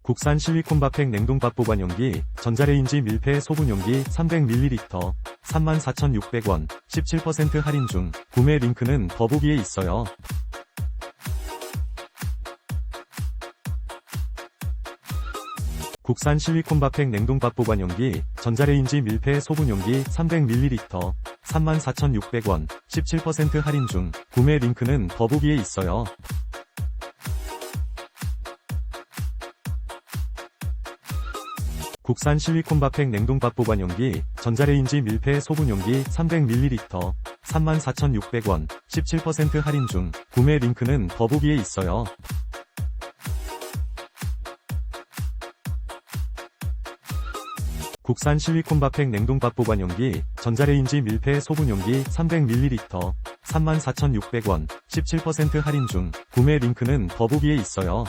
국산 실리콘밥팩 냉동밥보관용기, 전자레인지 밀폐 소분용기 300ml, 34,600원, 17% 할인 중. 구매 링크는 더보기에 있어요. 국산 실리콘밥팩 냉동밥보관용기, 전자레인지 밀폐 소분용기 300ml, 34,600원, 17% 할인 중. 구매 링크는 더보기에 있어요. 국산 실리콘밥팩 냉동밥보관용기, 전자레인지 밀폐 소분용기 300ml, 34,600원, 17% 할인 중. 구매 링크는 더보기에 있어요. 국산 실리콘밥팩 냉동밥보관용기, 전자레인지 밀폐 소분용기 300ml, 34,600원, 17% 할인 중. 구매 링크는 더보기에 있어요.